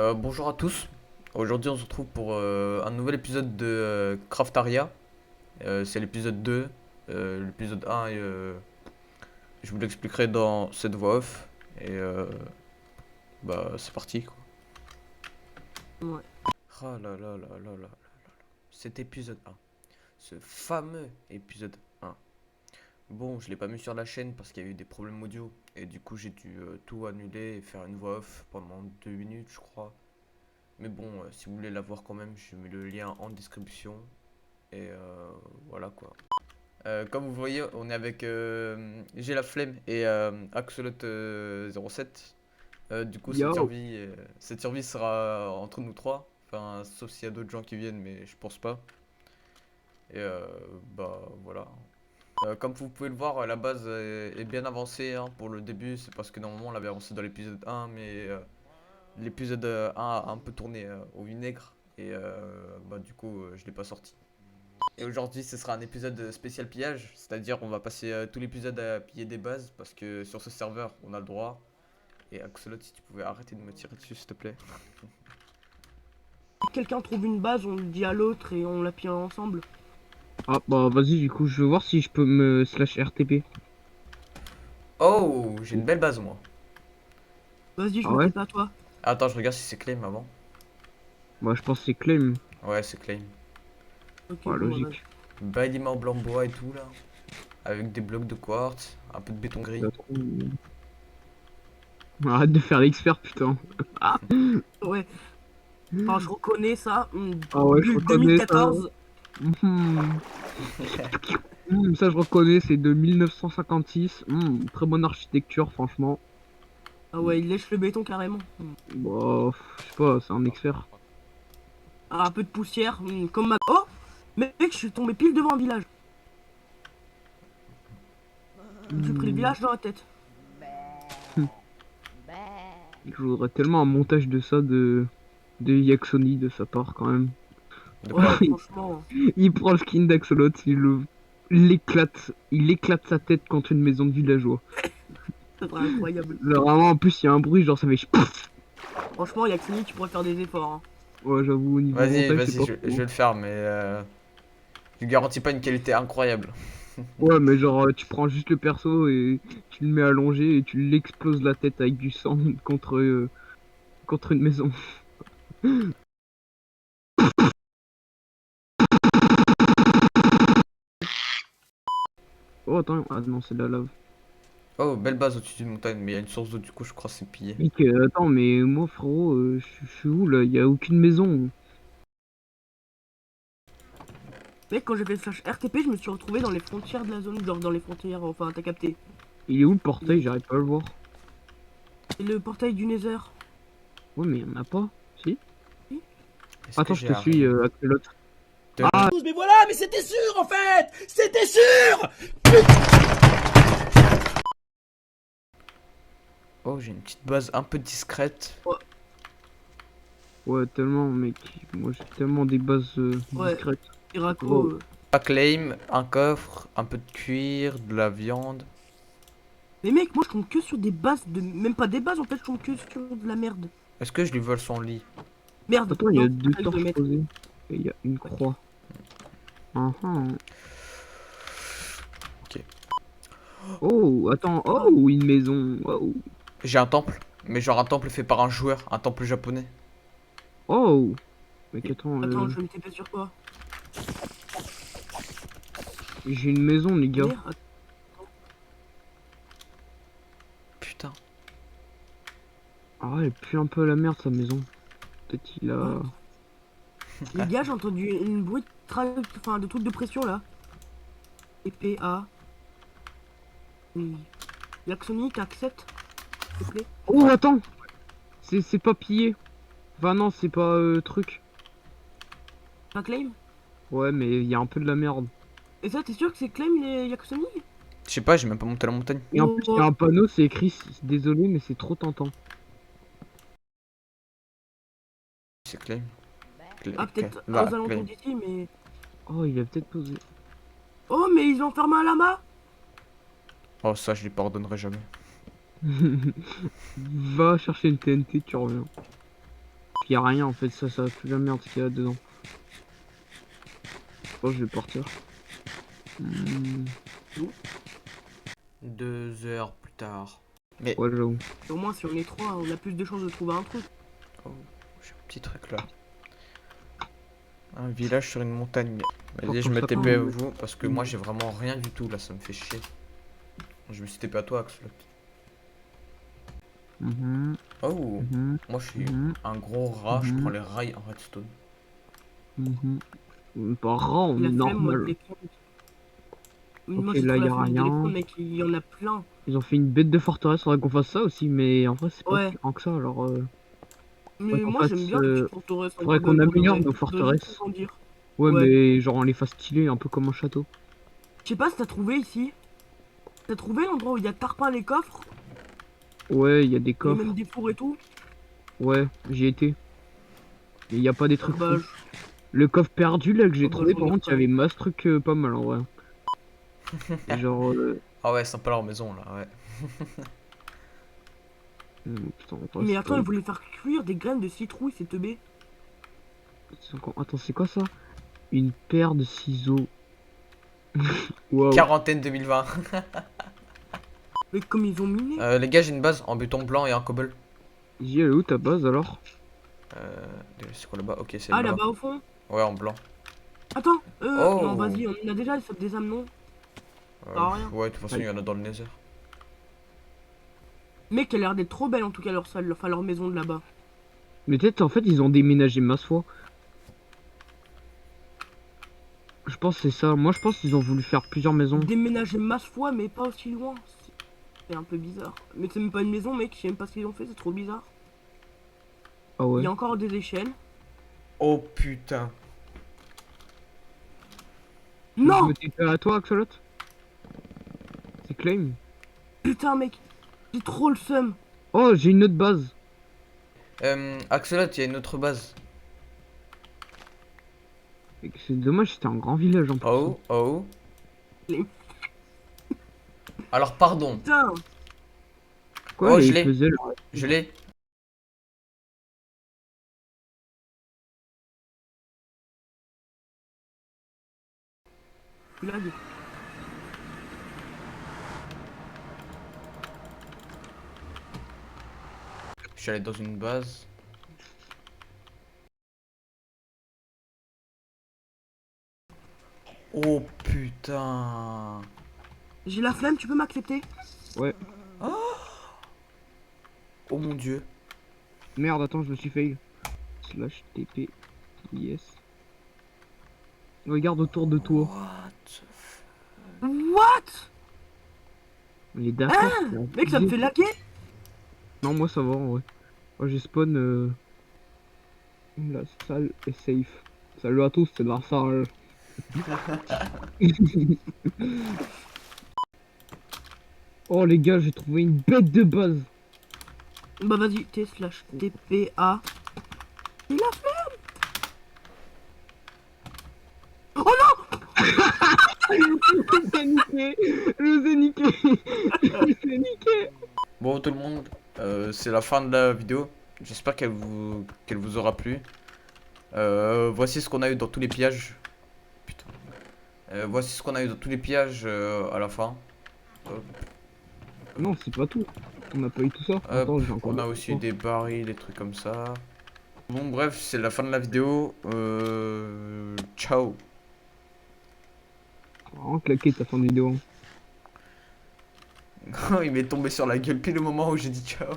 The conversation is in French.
Bonjour à tous. Aujourd'hui, on se retrouve pour un nouvel épisode de Craftaria. C'est l'épisode 2. L'épisode 1, je vous l'expliquerai dans cette voix off. Et bah, c'est parti quoi. Ouais. Ah là là là là là. Cet épisode 1. Ce fameux épisode 1. Bon, je l'ai pas mis sur la chaîne parce qu'il y a eu des problèmes audio. Et du coup, j'ai dû tout annuler et faire une voix off pendant 2 minutes, je crois. Mais bon, si vous voulez la voir quand même, je mets le lien en description. Et voilà quoi. Comme vous voyez, on est avec J'ai la flemme et Axolot 07. Du coup, Yo, cette survie sera entre nous trois. Enfin, sauf s'il y a d'autres gens qui viennent, mais je pense pas. Et bah voilà. Comme vous pouvez le voir, la base est bien avancée hein, pour le début. C'est parce que normalement on l'avait avancé dans l'épisode 1, mais l'épisode 1 a un peu tourné au vinaigre. Et bah du coup, je l'ai pas sorti. Et aujourd'hui, ce sera un épisode spécial pillage, c'est-à-dire on va passer tout l'épisode à piller des bases parce que sur ce serveur, on a le droit. Et Axolot, si tu pouvais arrêter de me tirer dessus, s'il te plaît. quelqu'un trouve une base, on le dit à l'autre et on l'appuie ensemble. Ah bah vas-y du coup je veux voir si je peux me slash RTP. Oh, j'ai une belle base moi. Vas-y, je Ah me ouais? TP à toi. Attends, je regarde si c'est claim avant. Bah je pense que c'est claim. Ouais, c'est claim. Ok, Ouais, bon, bah, vas-y. logique. Bâtiment blanc bois et tout là. Avec des blocs de quartz, un peu de béton Il gris. a trop- Arrête de faire l'expert putain. Ah, Ouais, enfin, je reconnais ça. ah ouais je Bulle reconnais ça. 2014. Mhm. Ça je reconnais, c'est de 1956. Très bonne architecture franchement. Ah ouais, il lèche le béton carrément. Bah je sais pas, c'est un expert. Ah, un peu de poussière, comme ma... Oh! Mec, je suis tombé pile devant un village. Je me suis pris le Hmm. village dans la tête. Je voudrais tellement un montage de ça de Yaxoni de sa part quand même. De Ouais, quoi? franchement, Il prend le skin d'Axolot, il éclate sa tête contre une maison de villageois. ça serait incroyable. Genre, vraiment, en plus, il y a un bruit, genre ça fait Franchement, Yaxini, tu pourrais faire des efforts. Hein. Ouais, j'avoue, au niveau Vas-y, montage, c'est vas-y, pas je fou. vais le faire, mais je garantis pas une qualité incroyable. Ouais, mais genre, tu prends juste le perso et tu le mets allongé et tu l'exploses la tête avec du sang contre une maison. Oh, attends, ah non, c'est de la lave. Oh, belle base au-dessus d'une montagne, mais il y a une source d'eau, du coup, je crois que c'est pillé. Mec, attends, mais moi, frérot, je suis où là? Il y a aucune maison. Mec, quand j'ai fait le flash RTP, je me suis retrouvé dans les frontières de la zone, genre dans les frontières, enfin, t'as capté. Il est où le portail? Et J'arrive pas à le voir. le portail du Nether. Ouais, mais il y en a pas. Si? Oui. Est-ce que Attends, je j'ai te suis, arrêté Axolot. de... Ah, Mais voilà, mais c'était sûr en fait. C'était sûr. Oh, j'ai une petite base un peu discrète. Ouais, ouais, tellement, mec. Moi, j'ai tellement des bases ouais, discrètes. Iraco. Wow. Pas claim, un coffre, un peu de cuir, de la viande. Mais mec, moi je tombe que sur des bases de. Même pas des bases en fait, je tombe que sur de la merde. Est-ce que je lui vole son lit? Merde, Attends, il y a non, deux ça il doit torches mettre. posées. Et il y a une croix. Ah, ah. Ok. Oh, attends. Oh, une maison. Oh. J'ai un temple, mais genre un temple fait par un joueur, un temple japonais. Oh. Mec, attends. Attends, je vais me TP sur quoi? J'ai une maison, les gars. Merde. Putain. Ah, elle pue un peu la merde, sa maison. Peut-être il a... Les gars, j'ai entendu une bruit de, enfin, de truc de pression là. TP A. Oui. Yaxonic, accepte, s'il te plaît. Oh, attends. C'est pas pillé. Enfin, non, c'est pas truc. Pas claim? Ouais, mais il y a un peu de la merde. Et ça, t'es sûr que c'est claim les Yaxonic? Je sais pas, j'ai même pas monté la montagne. Et en plus, il y a un panneau, c'est écrit désolé, mais c'est trop tentant. C'est claim. Ah, peut-être Là, aux alentours claim. d'ici, mais. Oh, il a peut-être posé. Oh, mais ils ont fermé un lama! Oh, ça, je lui pardonnerai jamais. Va chercher une TNT, tu reviens. qu'il y a rien en fait, ça pue la merde ce qu'il y a dedans. Je pense que je vais partir. Hmm, 2 heures plus tard. Mais ouais, j'avoue. Et au moins, si on est 3, on a plus de chances de trouver un truc. oh, j'ai un petit truc là. Un village sur une montagne. Vas-y, je me ça TP tombe. à vous parce que moi j'ai vraiment rien du tout là, ça me fait chier. Je me suis TP à toi, Axolot. Mhm, Oh, mhm, moi je suis mhm, un gros rat, je Mhm. prends les rails en redstone. Pas rare, on La est flemme, moi, de normal. les prendre. Ok, Moi, j'ai là trop y la a flemme de les prendre, rien. mec. Il y en a plein. Ils ont fait une bête de forteresse, faudrait qu'on fasse ça aussi, mais en vrai c'est pas Ouais. si grand que ça, alors faudrait Mais qu'on moi, j'aime fasse, bien les petites forteresses en faudrait cobble, qu'on pour de améliore vrai. nos Je dois juste forteresses. grandir. Ouais, Ouais. mais genre on les fasse stylés, un peu comme un château. Je sais pas si t'as trouvé ici. T'as trouvé l'endroit où il y a tarpin les coffres? Ouais, il y a des Et même coffres. des fours et tout? Ouais, j'y étais. Mais il y a pas des trucs Bah, fous. Le coffre perdu là que j'ai je trouvé, par contre, il y regarderai. avait masse trucs pas mal en vrai. Et genre, Ah ouais, sympa leur maison là, ouais. putain, en vrai, Mais c'est pas attends, ils ouf. voulaient faire cuire des graines de citrouille, c'est teubé. Attends, c'est quoi ça? Une paire de ciseaux. Waouh. Quarantaine 2020. Mais comme ils ont miné. Les gars, j'ai une base en béton blanc et en cobble. J'y est où ta base alors? C'est quoi là-bas? Ok, c'est Ah, là-bas. là-bas au fond. Ouais, en blanc. Attends, non, Oh! vas-y, on en a déjà, ça des âmes, non? Ça sert à rien. Ouais, de toute façon, Ouais. il y en a dans le Nether. Mec, elle a l'air d'être trop belle en tout cas, leur salle, enfin leur maison de là-bas. Mais peut-être en fait ils ont déménagé masse fois. Je pense que c'est ça. Moi je pense qu'ils ont voulu faire plusieurs maisons. Déménager masse fois, mais pas aussi loin. C'est un peu bizarre. Mais c'est même pas une maison, mec, je sais même pas ce qu'ils ont fait, c'est trop bizarre. Ah Il ouais. y a encore des échelles. Oh putain. Tu veux que je Non! me TP à toi, Axolot? C'est claim. Putain, mec, j'ai trop le seum. Oh, j'ai une autre base. Axolot, il y a une autre base. Et c'est dommage, c'était un grand village en plus. Oh, oh. Les- Alors, pardon. Putain! Quoi, Oh, je les l'ai. puzzles? Je l'ai. Lag. Je suis allé dans une base. Oh putain. J'ai la flemme, tu peux m'accepter? Ouais. Oh mon dieu. Merde, attends, je me suis fail. Slash TP. Yes. Regarde autour de toi. What? What? On est d'accord. Mec, ça me fait laquer? Non, moi ça va en vrai. Moi j'ai spawn. La salle est safe. Salut à tous, c'est la salle. Oh les gars, j'ai trouvé une bête de base. Bah vas-y, T slash TPA. Il a flemme! Oh non! Je vous ai niqué. Je vous ai niqué. Je vous ai niqué. Bon, tout le monde, c'est la fin de la vidéo. J'espère qu'elle vous aura plu. Voici ce qu'on a eu dans tous les pillages. Putain. Voici ce qu'on a eu dans tous les pillages à la fin. Hop, Non, c'est pas tout. On n'a pas eu tout ça. hop. Attends, j'ai encore On a d'autres aussi trucs. des barils, des trucs comme ça. Bon, bref, c'est la fin de la vidéo. Ciao. Vraiment claqué ta fin de vidéo. Il m'est tombé sur la gueule pile au moment où j'ai dit ciao.